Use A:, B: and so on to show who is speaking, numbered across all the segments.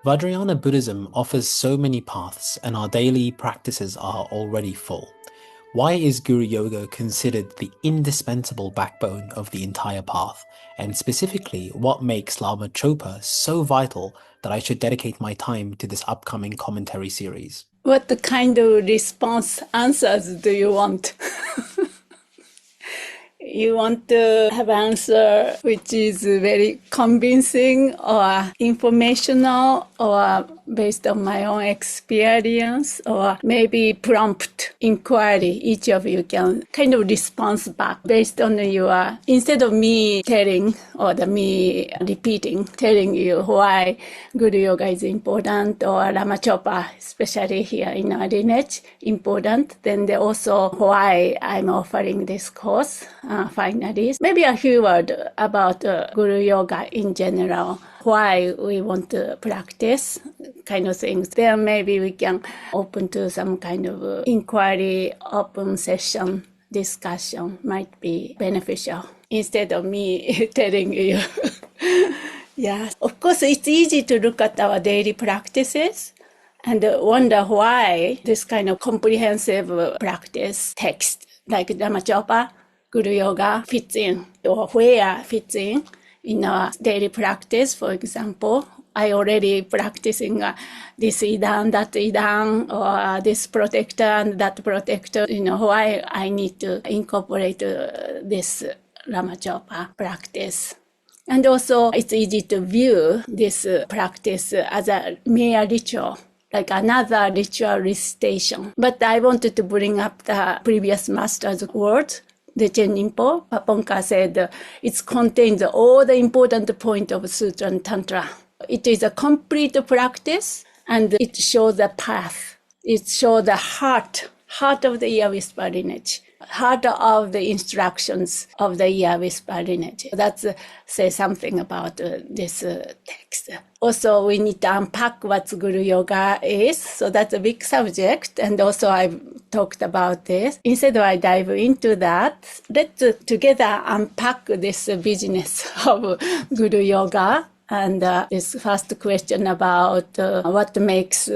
A: Vajrayāna Buddhism offers so many paths, and our daily practices are already full. Why is Guru Yoga considered the indispensable backbone of the entire path? And specifically, what makes Lama Chopa so vital that I should dedicate my time to this upcoming commentary series?
B: What kind of response answers do you want? You want to have answer which is very convincing or informational or based on my own experience or maybe prompt inquiry. Each of you can kind of respond back based on your, instead of me telling or me repeating, telling you why Guru Yoga is important or Lama Chopa, especially here in our lineage, important. Then they also why I'm offering this course. Finally, maybe a few words about Guru Yoga in general, why we want to practice, kind of things. Then maybe we can open to some kind of inquiry, open session, discussion might be beneficial instead of me telling you. Yeah, of course, it's easy to look at our daily practices and wonder why this kind of comprehensive practice text like Lama Chöpa, Guru Yoga fits in, or where fits in our daily practice. For example, I already practicing this idam, that idam, or this protector and that protector. Why I need to incorporate this Lama Chöpa practice. And also, it's easy to view this practice as a mere ritual, like another ritual recitation. But I wanted to bring up the previous master's word, the Chenimpo. Paponka said it contains all the important points of Sutra and Tantra. It is a complete practice and it shows the path. It shows the heart of the ear whisper lineage, heart of the instructions of the ear whisper lineage. That's say something about this text. Also, we need to unpack what Guru Yoga is. So that's a big subject. And also I've talked about this. Instead of I dive into that, let's together unpack this business of Guru Yoga. And this first question about what makes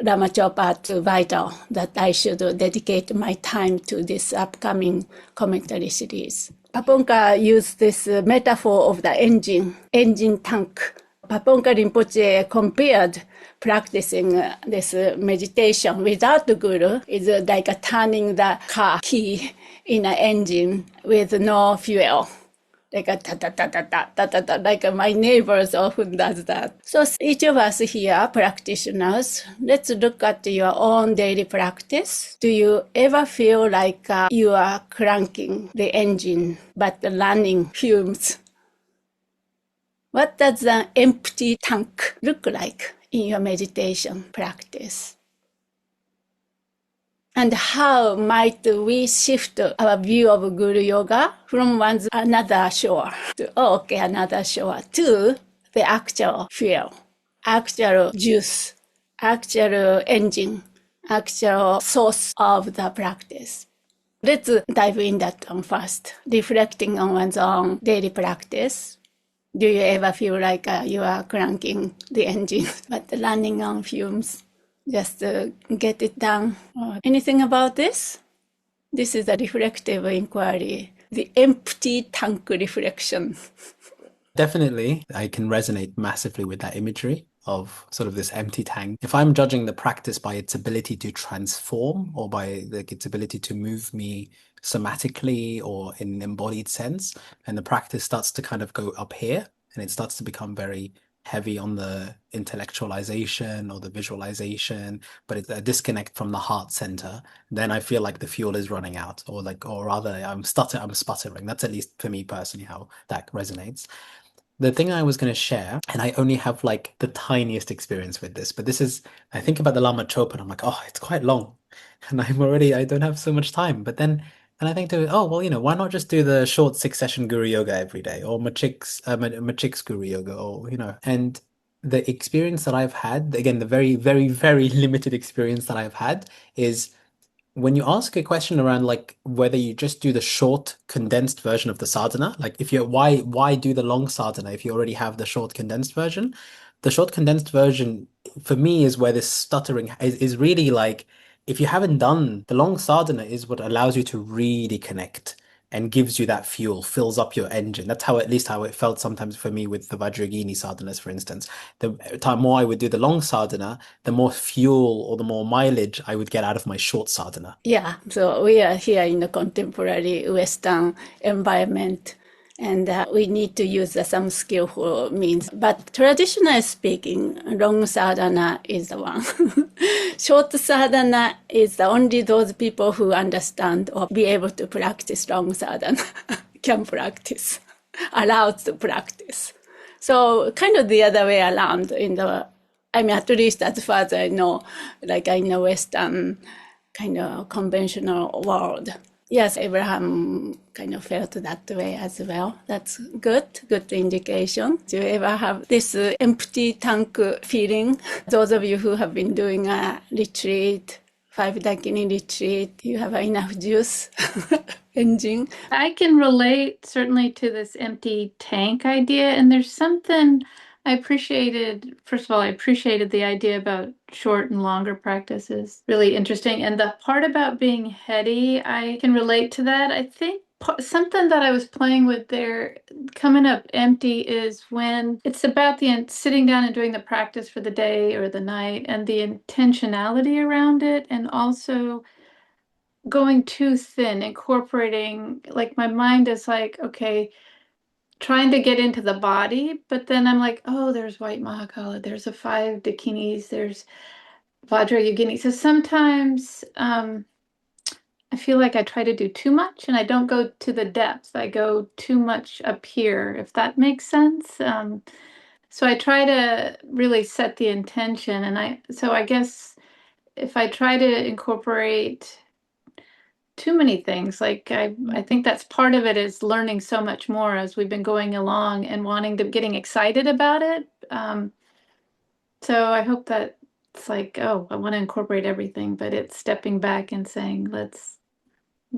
B: Lama Chöpa vital, that I should dedicate my time to this upcoming commentary series. Paponka used this metaphor of the engine tank. Paponka Rinpoche compared practicing this meditation without the guru is like turning the car key in an engine with no fuel. Like a ta-ta-ta-ta-ta-ta-ta, like my neighbors often does that. So each of us here, practitioners, let's look at your own daily practice. Do you ever feel like you are cranking the engine, but running fumes? What does an empty tank look like in your meditation practice? And how might we shift our view of Guru Yoga from another shore to, another shore, to the actual fuel, actual juice, actual engine, actual source of the practice? Let's dive in that one first, reflecting on one's own daily practice. Do you ever feel like you are cranking the engine, but running on fumes? Just get it done. Anything about this? This is a reflective inquiry, the empty tank reflection.
A: Definitely, I can resonate massively with that imagery of sort of this empty tank. If I'm judging the practice by its ability to transform or by its ability to move me somatically or in an embodied sense, and the practice starts to kind of go up here and it starts to become very heavy on the intellectualization or the visualization, but it's a disconnect from the heart center, then I feel like the fuel is running out, or rather I'm sputtering. That's at least for me personally how that resonates. The thing I was going to share, and I only have like the tiniest experience with this, but this is, I think about the Lama Chopa and I'm like, oh, it's quite long. And I don't have so much time. But then, and I think why not just do the short 6 session Guru Yoga every day, or Machik's Guru Yoga, or, and the experience that I've had, again, the very, very, very limited experience that I've had is when you ask a question around like whether you just do the short condensed version of the sadhana, like if you're why do the long sadhana if you already have the short condensed version? The short condensed version for me is where this stuttering is really like if you haven't done the long sadhana is what allows you to really connect and gives you that fuel, fills up your engine. That's how at least how it felt sometimes for me with the Vajrayāna sadhanas, for instance. The time more I would do the long sadhana, the more fuel or the more mileage I would get out of my short sadhana.
B: Yeah, so we are here in the contemporary Western environment, and we need to use some skillful means. But traditionally speaking, long sadhana is the one. Short sadhana is only those people who understand or be able to practice long sadhana can practice, allowed to practice. So kind of the other way around I mean, at least as far as I know, like in the Western kind of conventional world. Yes, Abraham kind of felt that way as well. That's good indication. Do you ever have this empty tank feeling? Those of you who have been doing a retreat, 5 Dakini retreat, you have enough juice engine.
C: I can relate certainly to this empty tank idea. And there's something I appreciated. First of all, I appreciated the idea about short and longer practices. Really interesting. And the part about being heady, I can relate to that. I think something that I was playing with there, coming up empty, is when it's about the sitting down and doing the practice for the day or the night and the intentionality around it, and also going too thin, incorporating, like my mind is like, okay, trying to get into the body, but then I'm like, oh, there's white Mahakala, there's the 5 Dakinis, there's Vajrayāna. So sometimes I feel like I try to do too much and I don't go to the depth. I go too much up here, if that makes sense. So I try to really set the intention, and I guess if I try to incorporate too many things. Like I think that's part of it, is learning so much more as we've been going along and getting excited about it. So I hope that it's like, oh, I want to incorporate everything, but it's stepping back and saying, let's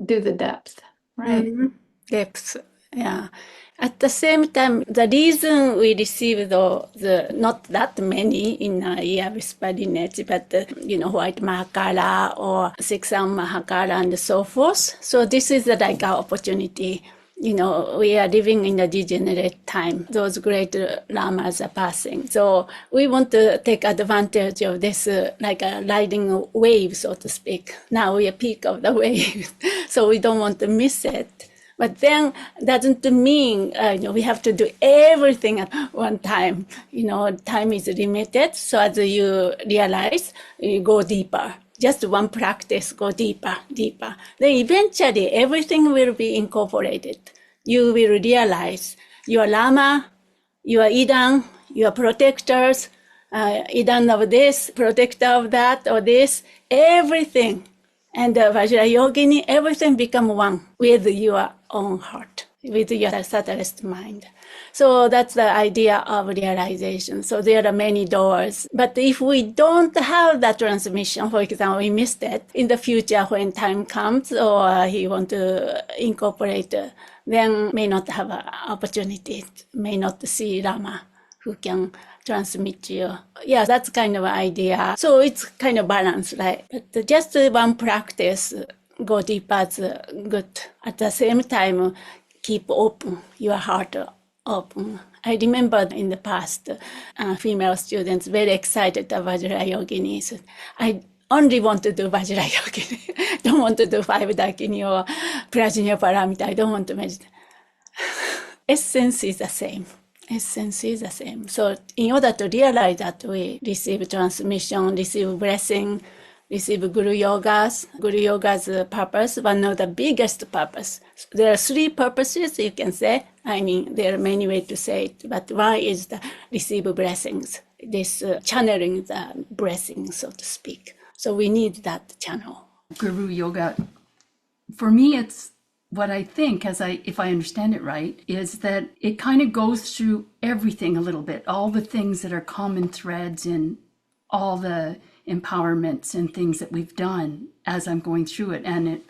C: do the depth, right?
B: Mm-hmm. Depth, yeah. At the same time, the reason we receive the not that many in a year with lineage, but white Mahakala or 6 Mahakala and so forth. So this is like our opportunity. We are living in a degenerate time. Those great lamas are passing. So we want to take advantage of this, like a riding a wave, so to speak. Now we are peak of the wave, so we don't want to miss it. But then doesn't mean we have to do everything at one time. Time is limited. So as you realize, you go deeper. Just one practice, go deeper, deeper. Then eventually everything will be incorporated. You will realize your Lama, your Idan, your protectors, Idan of this, protector of that, or this, everything. And Vajrayogini, everything become one with your own heart, with your subtlest mind. So that's the idea of realization. So there are many doors. But if we don't have that transmission, for example, we missed it, in the future when time comes or he want to incorporate, then may not have an opportunity, may not see Lama who can transmit you. Yeah, that's kind of idea. So it's kind of balanced, right? But just one practice, go deeper is good. At the same time, keep open, your heart open. I remember in the past, female students very excited about Vajrayoginis. I only want to do Vajrayogini. Don't want to do 5 Dakini or Prajna Paramita. I don't want to meditate. Essence is the same. Essence is the same. So in order to realize that, we receive transmission, receive blessing, receive Guru Yogas. Guru Yoga's purpose, one of the biggest purpose. There are 3 purposes, you can say. I mean, there are many ways to say it, but one is the receive blessings, this channeling the blessings, so to speak. So we need that channel.
D: Guru Yoga, for me, it's what I think, if I understand it right, is that it kind of goes through everything a little bit, all the things that are common threads in all the empowerments and things that we've done as I'm going through it. And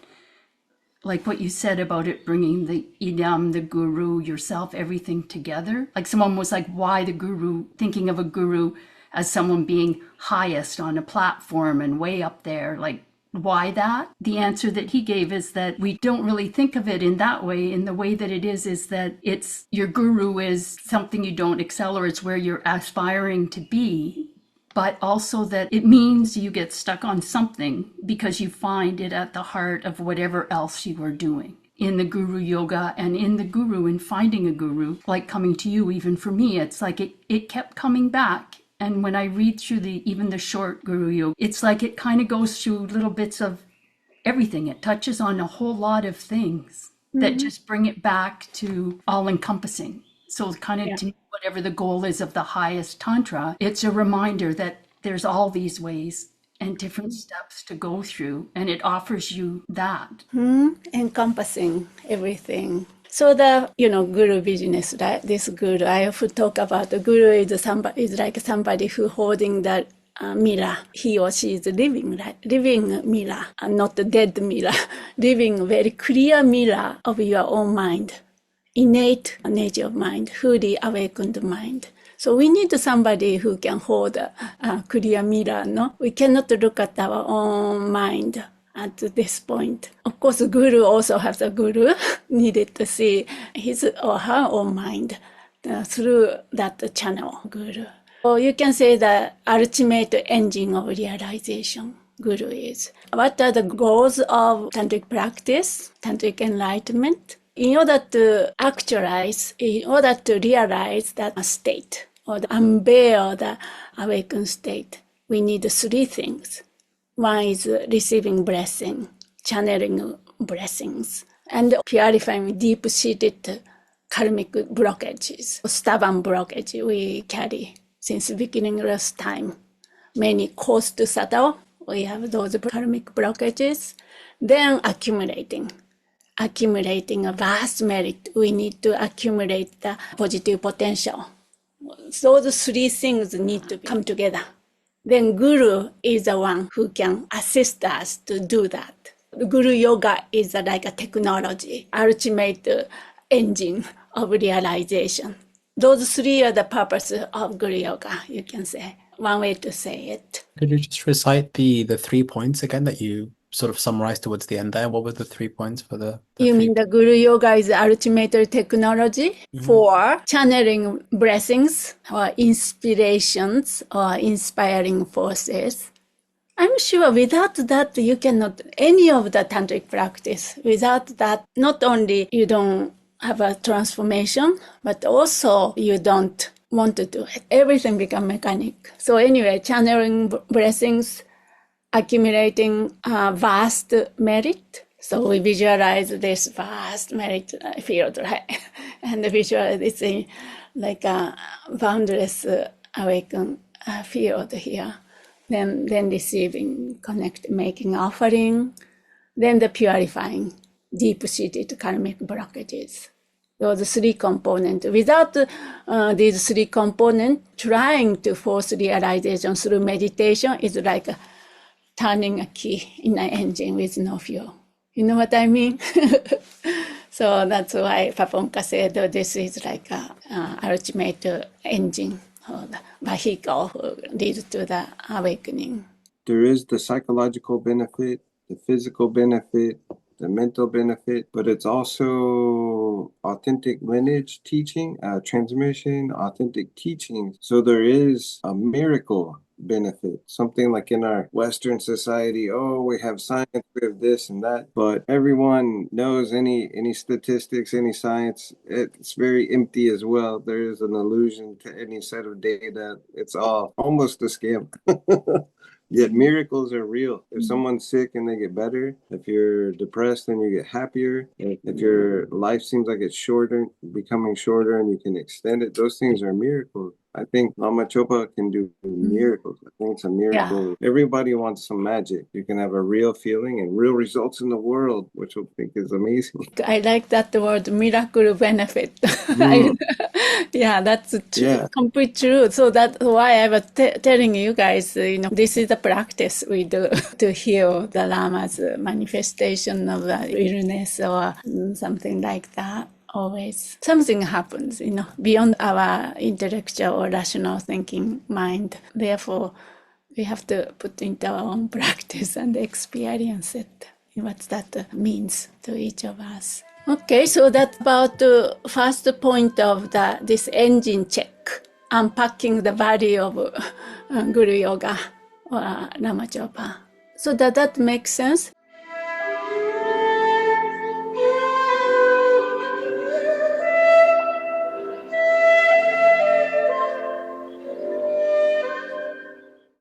D: like what you said about it bringing the idam, the guru, yourself, everything together. Like someone was like, why the guru, thinking of a guru as someone being highest on a platform and way up there, like why that? The answer that he gave is that we don't really think of it in that way. In the way that it is that it's your guru is something you don't excel, or it's where you're aspiring to be, but also that it means you get stuck on something because you find it at the heart of whatever else you are doing. In the guru yoga and in the guru, in finding a guru, like coming to you, even for me, it's like it kept coming back. And when I read through even the short guru yoga, it's like it kind of goes through little bits of everything. It touches on a whole lot of things that just bring it back to all encompassing. So kind of to whatever the goal is of the highest tantra, it's a reminder that there's all these ways and different steps to go through, and it offers you that.
B: Encompassing everything. So the guru business, right? This guru, I often talk about the guru is like somebody who holding the mirror. He or she is living, right? Living mirror, and not the dead mirror. Living very clear mirror of your own mind, innate nature of mind, fully awakened mind. So we need somebody who can hold a clear mirror. No, we cannot look at our own mind at this point. Of course, guru also has a guru needed to see his or her own mind through that channel, guru. So you can say the ultimate engine of realization, guru is. What are the goals of tantric practice, tantric enlightenment? In order to actualize, in order to realize that state, or unveil the awakened state, we need three things. One is receiving blessing, channeling blessings, and purifying deep-seated karmic blockages, stubborn blockage we carry since beginningless time. Many cause to subtle, we have those karmic blockages. Then accumulating a vast merit. We need to accumulate the positive potential. Those three things need to come together. Then Guru is the one who can assist us to do that. Guru Yoga is like a technology, ultimate engine of realization. Those three are the purpose of Guru Yoga, you can say. One way to say it.
A: Could you just recite the 3 points again that you sort of summarized towards the end there? What were the 3 points for the
B: You
A: three?
B: mean the Guru Yoga is the ultimate technology for channeling blessings or inspirations or inspiring forces? I'm sure without that, you cannot, any of the tantric practice, without that, not only you don't have a transformation, but also you don't want to do it. Everything become mechanic. So anyway, channeling blessings, accumulating vast merit. So we visualize this vast merit field, right? And visualize it's like a boundless awakened field here. Then receiving, connect, making offering, then the purifying, deep-seated karmic blockages. Those three components. Without these three components, trying to force realization through meditation is like turning a key in an engine with no fuel. You know what I mean? So that's why Paponka said this is like a ultimate engine, or the vehicle who leads to the awakening.
E: There is the psychological benefit, the physical benefit, the mental benefit, but it's also authentic lineage teaching, transmission, authentic teaching. So there is a miracle benefit, something like in our Western society, oh, we have science, we have this and that, but everyone knows any statistics, any science, it's very empty as well. There is an illusion to any set of data. It's all almost a scam. Yet miracles are real. If someone's sick and they get better, if you're depressed and you get happier, if your life seems like it's shorter, becoming shorter and you can extend it, those things are miracles. I think Lama Chopa can do miracles. I think it's a miracle. Everybody wants some magic. You can have a real feeling and real results in the world, which I think is amazing.
B: I like that word, miracle benefit. Yeah, that's true,
E: Yeah.
B: complete true. So that's why I was telling you guys, this is the practice we do to heal the Lama's manifestation of illness or something like that. Always something happens, beyond our intellectual or rational thinking mind. Therefore, we have to put into our own practice and experience it, what that means to each of us. Okay, so that's about the first point of this engine check, unpacking the value of Guru Yoga or Lama Chopa. So does that make sense?